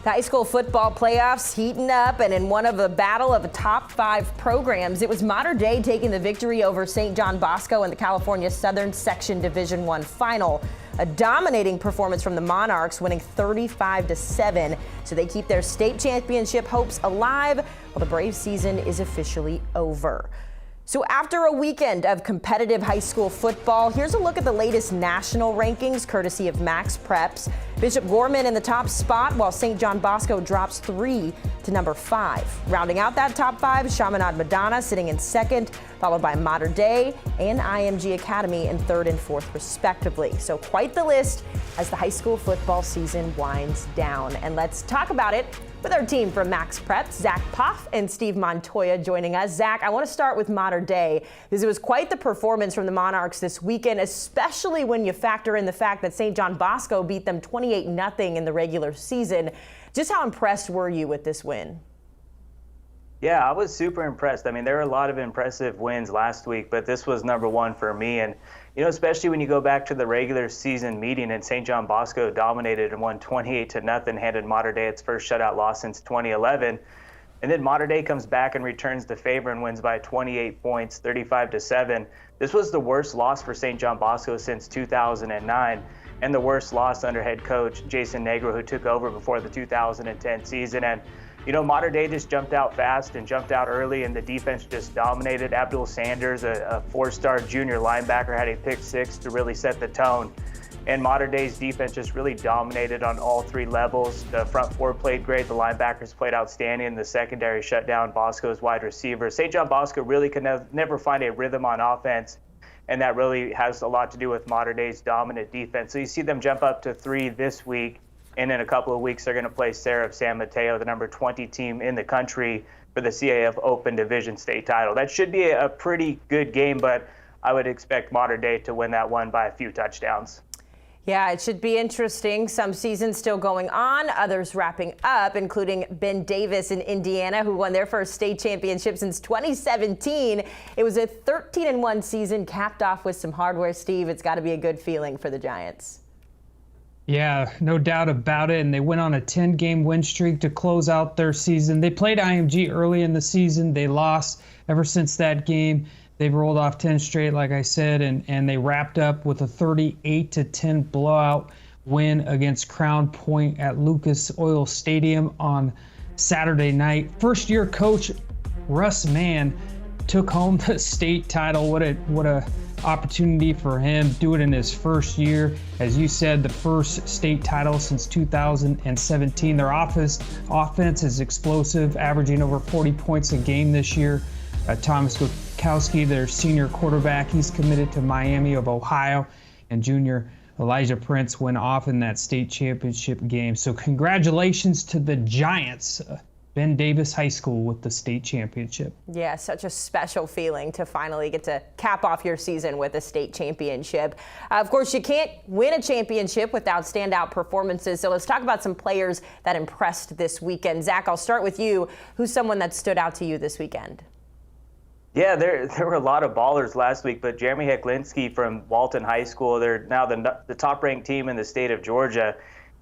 The high school football playoffs heating up, and in one of a battle of the top 5 programs, it was Mater Dei taking the victory over St. John Bosco in the California Southern Section Division I final. A dominating performance from the Monarchs, winning 35-7, so they keep their state championship hopes alive while the Braves season is officially over. So after a weekend of competitive high school football, here's a look at the latest national rankings, courtesy of MaxPreps. Bishop Gorman in the top spot, while St. John Bosco drops 3 to number 5. Rounding out that top 5, Chaminade Madonna sitting in second, followed by Mater Dei and IMG Academy in third and fourth, respectively. So quite the list as the high school football season winds down. And let's talk about it with our team from MaxPreps, Zack, Poff, and Steve Montoya joining us. Zack, I want to start with Mater Dei because it was quite the performance from the Monarchs this weekend, especially when you factor in the fact that St. John Bosco beat them 28-0 in the regular season. Just how impressed were you with this win? Yeah, I was super impressed. I mean, there were a lot of impressive wins last week, but this was number one for me. And, you know, especially when you go back to the regular season meeting and St. John Bosco dominated and won 28-0, handed Mater Dei its first shutout loss since 2011. And then Mater Dei comes back and returns the favor and wins by 28 points, 35-7. This was the worst loss for St. John Bosco since 2009. And the worst loss under head coach Jason Negro, who took over before the 2010 season. And you know, Mater Dei just jumped out fast and jumped out early, and the defense just dominated. Abdul Sanders, a 4-star junior linebacker, had a pick 6 to really set the tone. And Mater Dei's defense just really dominated on all 3 levels. The front 4 played great. The linebackers played outstanding. The secondary shut down Bosco's wide receivers. St. John Bosco really could never find a rhythm on offense, and that really has a lot to do with Mater Dei's dominant defense. So you see them jump up to 3 this week. And in a couple of weeks, they're going to play Sarah of San Mateo, the number 20 team in the country, for the CAF Open Division state title. That should be a pretty good game, but I would expect Mater Dei to win that one by a few touchdowns. Yeah, it should be interesting. Some seasons still going on, others wrapping up, including Ben Davis in Indiana, who won their first state championship since 2017. It was a 13-1 season, capped off with some hardware, Steve. It's got to be a good feeling for the Giants. Yeah, no doubt about it. And they went on a 10-game win streak to close out their season. They played IMG early in the season. They lost. Ever since that game, they've rolled off 10 straight, like I said, and they wrapped up with a 38-10 blowout win against Crown Point at Lucas Oil Stadium on Saturday night. First-year coach Russ Mann took home the state title. What a opportunity for him. Do it in his first year. As you said, the first state title since 2017. Their offense is explosive, averaging over 40 points a game this year. Thomas Gukowski, their senior quarterback, he's committed to Miami of Ohio, and junior Elijah Prince went off in that state championship game. So congratulations to the Giants. Ben Davis High School with the state championship. Yeah, such a special feeling to finally get to cap off your season with a state championship. Of course, you can't win a championship without standout performances. So let's talk about some players that impressed this weekend. Zack, I'll start with you. Who's someone that stood out to you this weekend? Yeah, there were a lot of ballers last week, but Jeremy Hecklinski from Walton High School, they're now the top-ranked team in the state of Georgia.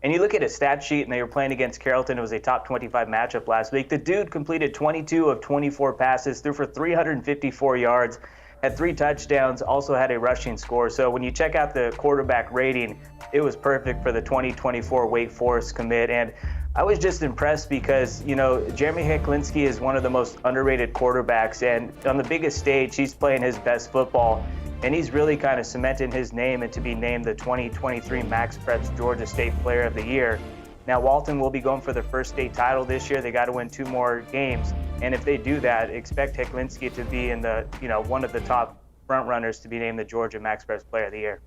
And you look at his stat sheet, and they were playing against Carrollton. It was a top 25 matchup last week. The dude completed 22 of 24 passes, threw for 354 yards, had 3 touchdowns, also had a rushing score. So when you check out the quarterback rating, it was perfect for the 2024 Wake Forest commit. And I was just impressed because, you know, Jeremy Hecklinski is one of the most underrated quarterbacks. And on the biggest stage, he's playing his best football. And he's really kind of cementing his name and to be named the 2023 MaxPreps Georgia State Player of the Year. Now, Walton will be going for their first state title this year. They got to win 2 more games. And if they do that, expect Hecklinski to be in the, you know, one of the top front runners to be named the Georgia MaxPreps Player of the Year.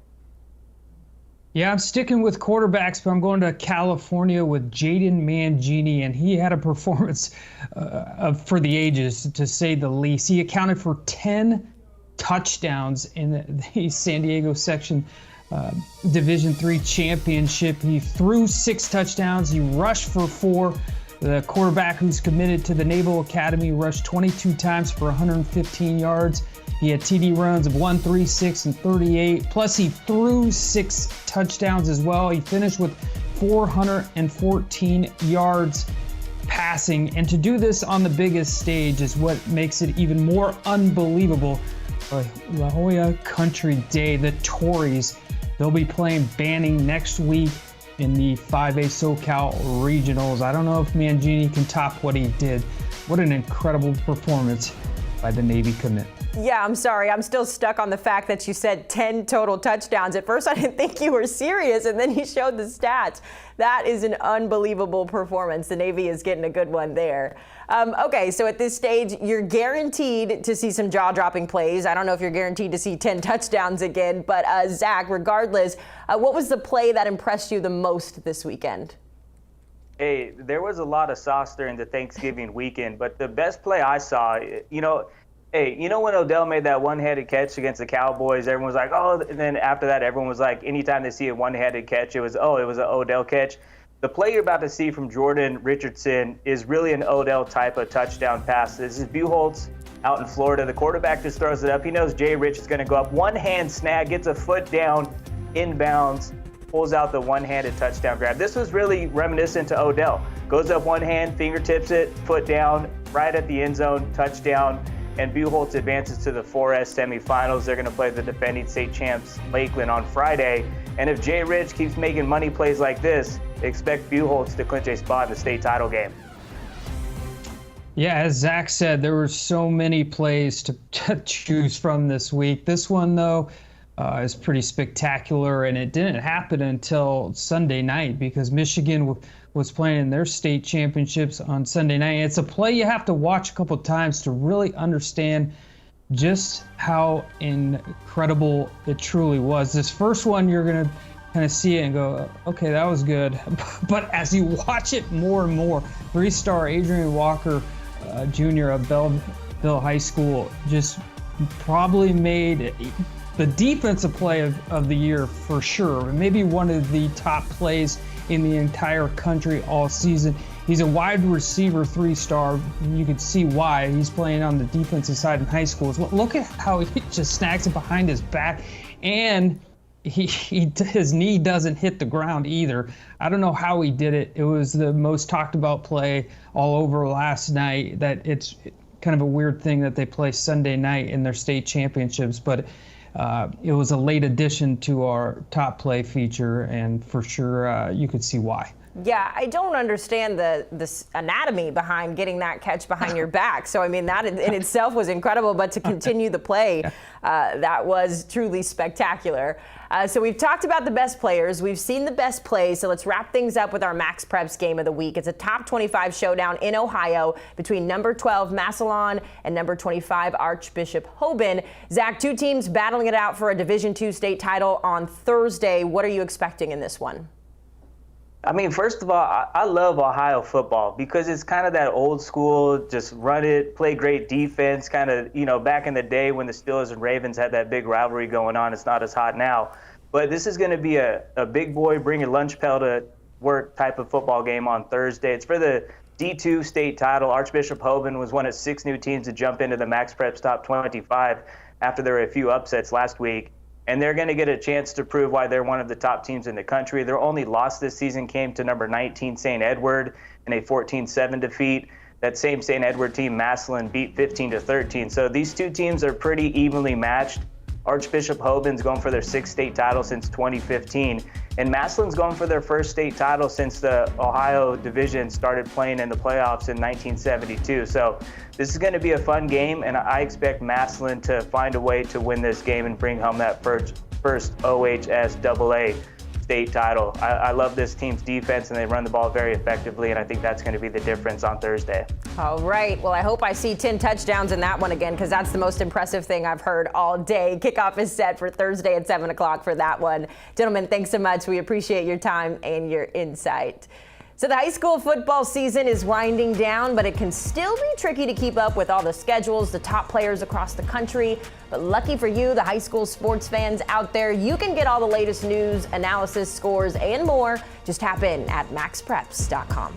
Yeah, I'm sticking with quarterbacks, but I'm going to California with Jaden Mangini, and he had a performance for the ages, to say the least. He accounted for 10 touchdowns in the San Diego Section Division III championship. He threw 6 touchdowns. He rushed for 4. The quarterback, who's committed to the Naval Academy, rushed 22 times for 115 yards. He had TD runs of 1, 3, 6, and 38. Plus, he threw 6 touchdowns as well. He finished with 414 yards passing. And to do this on the biggest stage is what makes it even more unbelievable. La Jolla Country Day, the Tories, they'll be playing Banning next week in the 5A SoCal Regionals. I don't know if Mangini can top what he did. What an incredible performance by the Navy commit. Yeah, I'm sorry. I'm still stuck on the fact that you said 10 total touchdowns. At first, I didn't think you were serious, and then you showed the stats. That is an unbelievable performance. The Navy is getting a good one there. Okay, so at this stage, you're guaranteed to see some jaw-dropping plays. I don't know if you're guaranteed to see 10 touchdowns again, but Zack, regardless, what was the play that impressed you the most this weekend? Hey, there was a lot of sauce during the Thanksgiving weekend, but the best play I saw, when Odell made that one-handed catch against the Cowboys, everyone was like, oh, and then after that, everyone was like, anytime they see a one-handed catch, it was an Odell catch. The play you're about to see from Jordan Richardson is really an Odell type of touchdown pass. This is Buchholz out in Florida. The quarterback just throws it up. He knows Jay Rich is going to go up. One-hand snag, gets a foot down, inbounds, pulls out the one-handed touchdown grab. This was really reminiscent to Odell. Goes up one hand, fingertips it, foot down, right at the end zone, touchdown. And Buchholz advances to the 4S semifinals. They're going to play the defending state champs Lakeland on Friday. And if Jay Rich keeps making money plays like this, expect Buchholz to clinch a spot in the state title game. Yeah, as Zack said, there were so many plays to choose from this week. This one, though, is pretty spectacular, and it didn't happen until Sunday night because Michigan was playing in their state championships on Sunday night. It's a play you have to watch a couple times to really understand just how incredible it truly was. This first one, you're going to kind of see it and go, okay, that was good. But as you watch it more and more, three-star Adrian Walker Jr. of Belleville High School just probably made the defensive play of the year for sure. Maybe one of the top plays in the entire country all season. He's a wide receiver, three-star. You can see why. He's playing on the defensive side in high school. Look at how he just snags it behind his back, and his knee doesn't hit the ground either. I don't know how he did it. It was the most talked about play all over last night. That it's kind of a weird thing that they play Sunday night in their state championships, but it was a late addition to our top play feature, and for sure you could see why. Yeah, I don't understand the anatomy behind getting that catch behind your back. So, I mean, that in itself was incredible. But to continue the play, that was truly spectacular. So we've talked about the best players. We've seen the best plays. So let's wrap things up with our MaxPreps game of the week. It's a top 25 showdown in Ohio between number 12 Massillon and number 25 Archbishop Hoban. Zack, two teams battling it out for a Division II state title on Thursday. What are you expecting in this one? I mean, first of all, I love Ohio football because it's kind of that old school, just run it, play great defense, kind of, back in the day when the Steelers and Ravens had that big rivalry going on. It's not as hot now. But this is going to be a big boy, bring your lunch pail to work type of football game on Thursday. It's for the D2 state title. Archbishop Hoban was one of 6 new teams to jump into the MaxPreps top 25 after there were a few upsets last week. And they're going to get a chance to prove why they're one of the top teams in the country. Their only loss this season came to number 19 St. Edward in a 14-7 defeat. That same St. Edward team, Massillon, beat 15-13. So these two teams are pretty evenly matched. Archbishop Hoban's going for their 6th state title since 2015. And Massillon's going for their 1st state title since the Ohio division started playing in the playoffs in 1972. So this is going to be a fun game, and I expect Massillon to find a way to win this game and bring home that first OHSAA state title. I love this team's defense, and they run the ball very effectively, and I think that's going to be the difference on Thursday. All right. Well, I hope I see 10 touchdowns in that one again, because that's the most impressive thing I've heard all day. Kickoff is set for Thursday at 7 o'clock for that one. Gentlemen, thanks so much. We appreciate your time and your insight. So the high school football season is winding down, but it can still be tricky to keep up with all the schedules, the top players across the country. But lucky for you, the high school sports fans out there, you can get all the latest news, analysis, scores, and more. Just tap in at MaxPreps.com.